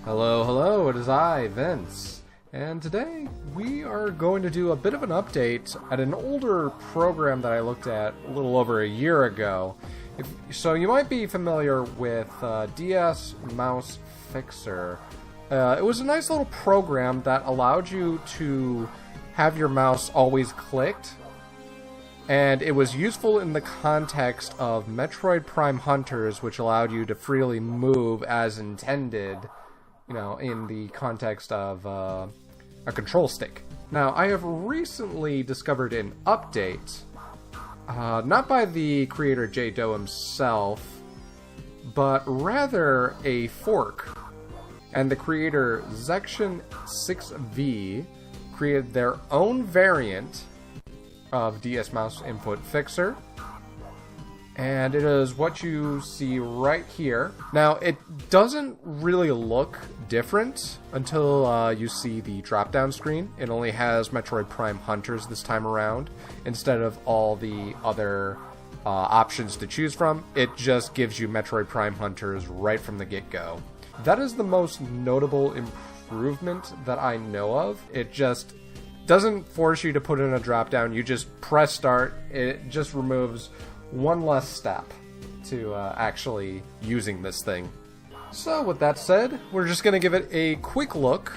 Hello, hello, it is I, Vince, and today we are going to do a bit of an update at an older program that I looked at a little over a year ago. So you might be familiar with DS Mouse-Fixer. It was a nice little program that allowed you to have your mouse always clicked, and it was useful in the context of Metroid Prime Hunters, which allowed you to freely move as intended, you know, in the context of a control stick. Now, I have recently discovered an update, not by the creator J. Doe himself, but rather a fork. And the creator Zection6V created their own variant of DS Mouse Input Fixer, and it is what you see right here. Now, it doesn't really look different until you see the drop-down screen. It only has Metroid Prime Hunters this time around, instead of all the other options to choose from. It just gives you Metroid Prime Hunters right from the get-go. That is the most notable improvement that I know of. It just doesn't force you to put in a drop-down. You just press start. It just removes one less step to actually using this thing. So with that said, we're just going to give it a quick look.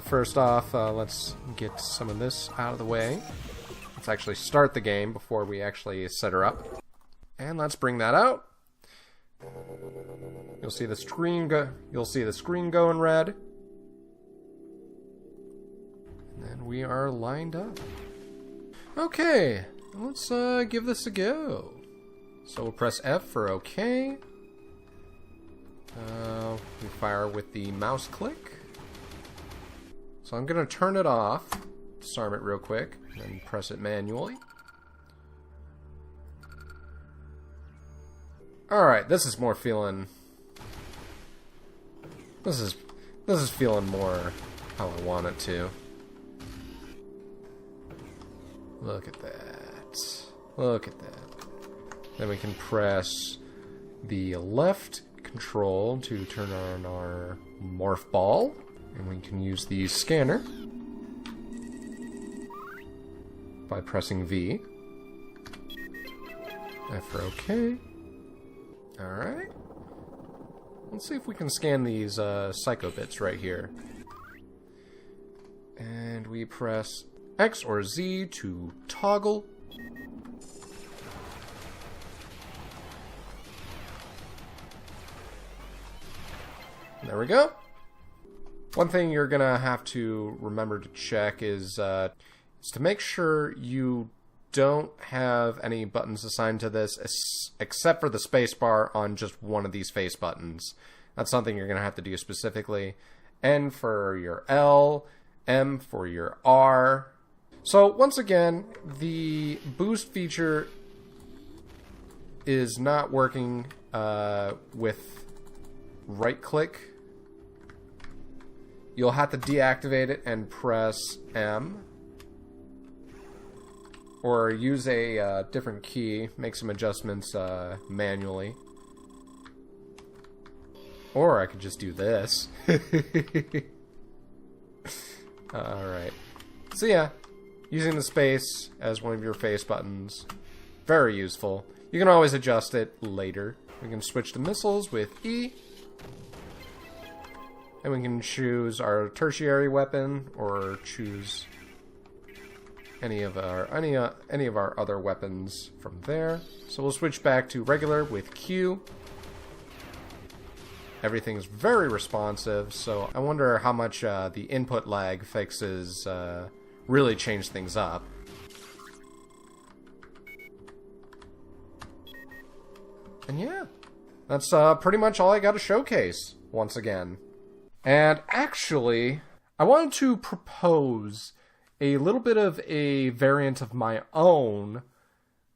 First off, let's get some of this out of the way. Let's actually start the game before we actually set her up. And let's bring that out. You'll see the screen go in red. And we are lined up. Okay, let's give this a go. So we'll press F for OK. We fire with the mouse click. So I'm going to turn it off, disarm it real quick, and then press it manually. Alright, this is more feeling... This is feeling more how I want it to. Look at that. Look at that. Then we can press the left control to turn on our morph ball. And we can use the scanner by pressing V. F for OK. Alright. Let's see if we can scan these psycho bits right here. And we press X or Z to toggle. There we go. One thing you're gonna have to remember to check is to make sure you don't have any buttons assigned to this except for the spacebar on just one of these face buttons. That's something you're gonna have to do specifically. N for your L, M for your R. So once again, the boost feature is not working with right click. You'll have to deactivate it and press M. Or use a different key, make some adjustments manually. Or I could just do this. Alright. So yeah, using the space as one of your face buttons, very useful. You can always adjust it later. We can switch to missiles with E. And we can choose our tertiary weapon or choose any of our other weapons from there. So we'll switch back to regular with Q. Everything's very responsive, so I wonder how much the input lag fixes really change things up. And yeah, that's pretty much all I got to showcase once again. And actually, I wanted to propose a little bit of a variant of my own,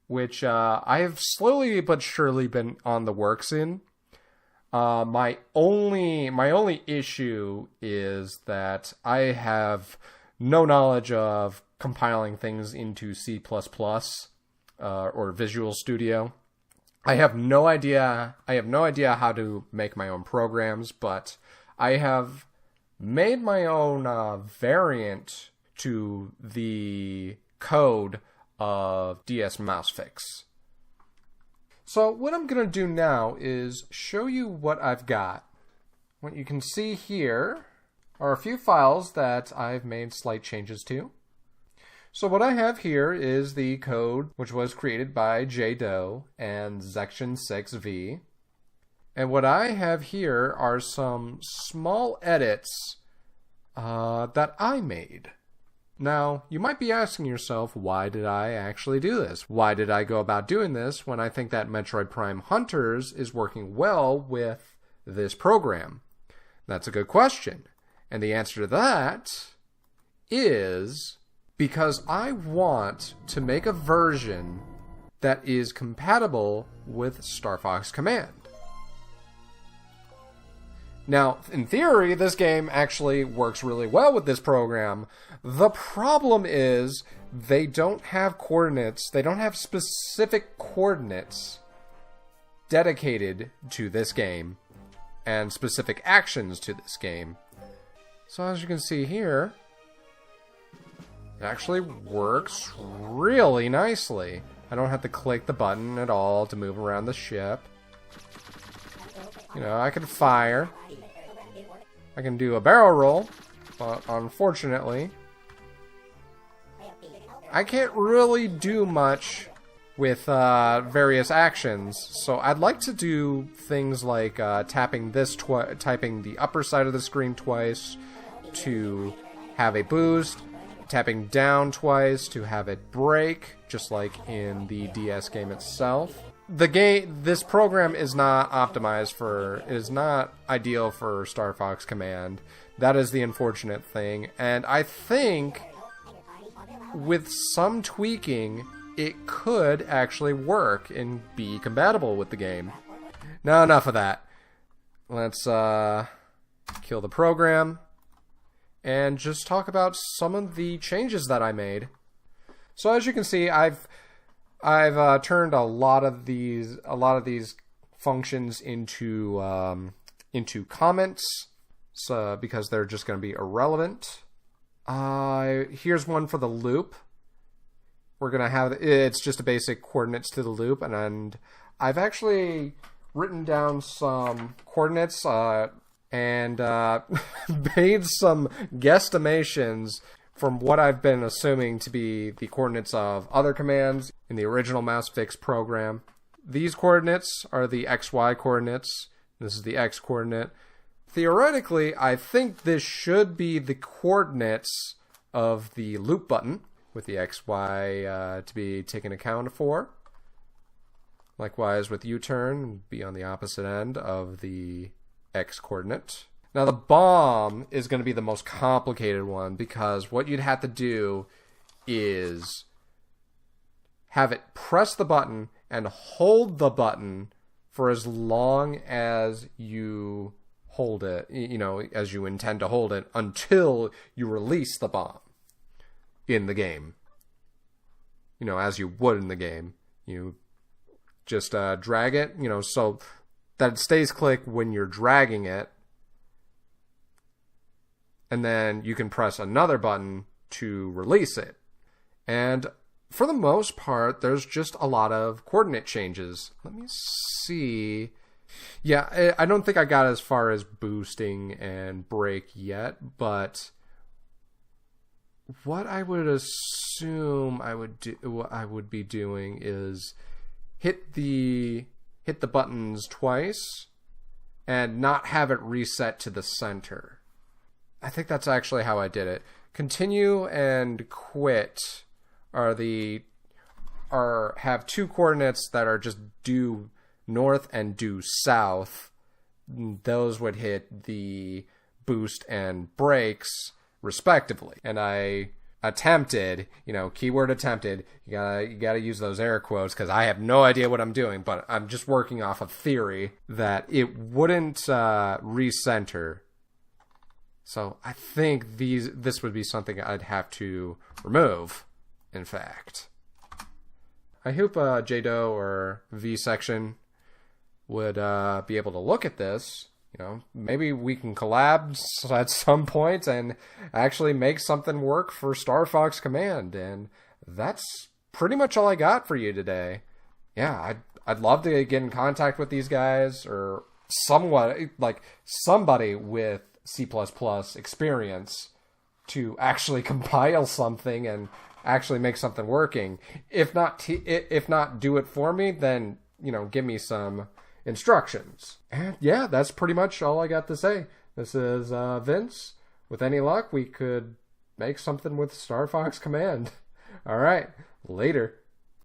which I have slowly but surely been on the works in. My only issue is that I have no knowledge of compiling things into C++ or Visual Studio. I have no idea how to make my own programs, but I have made my own variant to the code of DS Mouse-Fix. So what I'm going to do now is show you what I've got. What you can see here are a few files that I've made slight changes to. So what I have here is the code which was created by JDoe and Section 6V. And what I have here are some small edits that I made. Now, you might be asking yourself, why did I actually do this? Why did I go about doing this when I think that Metroid Prime Hunters is working well with this program? That's a good question. And the answer to that is because I want to make a version that is compatible with StarFox Command. Now, in theory, this game actually works really well with this program. The problem is they don't have coordinates, they don't have specific coordinates dedicated to this game and specific actions to this game. So as you can see here, it actually works really nicely. I don't have to click the button at all to move around the ship. You know, I can fire. I can do a barrel roll, but unfortunately, I can't really do much with various actions. So I'd like to do things like tapping the upper side of the screen twice to have a boost, tapping down twice to have it break, just like in the DS game itself. This program is not optimized is not ideal for StarFox Command. That is the unfortunate thing. And I think with some tweaking, it could actually work and be compatible with the game. Now, enough of that. Let's kill the program and just talk about some of the changes that I made. So as you can see, I've turned a lot of these functions into comments, so because they're just going to be irrelevant. Here's one for the loop. We're going to have it's just a basic coordinates to the loop, and I've actually written down some coordinates and made some guesstimations from what I've been assuming to be the coordinates of other commands in the original Mouse-Fix program. These coordinates are the XY coordinates. This is the X coordinate. Theoretically, I think this should be the coordinates of the loop button, with the XY to be taken account for. Likewise with U-turn, be on the opposite end of the X coordinate. Now the bomb is going to be the most complicated one, because what you'd have to do is have it press the button and hold the button for as long as you hold it, as you intend to hold it, until you release the bomb in the game. As you would in the game. You just drag it, so that it stays clicked when you're dragging it. And then you can press another button to release it. And for the most part, there's just a lot of coordinate changes. Let me see. Yeah, I don't think I got as far as boosting and break yet, but what I would assume what I would be doing is hit the buttons twice and not have it reset to the center. I think that's actually how I did it. Continue and quit have two coordinates that are just due north and due south. Those would hit the boost and brakes respectively. And I attempted, keyword attempted. You gotta use those air quotes because I have no idea what I'm doing, but I'm just working off of theory that it wouldn't recenter. So I think this would be something I'd have to remove, in fact. I hope JDO or V-Section would be able to look at this. You know, maybe we can collab at some point and actually make something work for StarFox Command. And that's pretty much all I got for you today. Yeah, I'd love to get in contact with these guys, or somebody with C++ experience to actually compile something and actually make something working. If not do it for me, then, you know, give me some instructions. And yeah, that's pretty much all I got to say. This is Vince. With any luck, we could make something with StarFox Command. All right, later.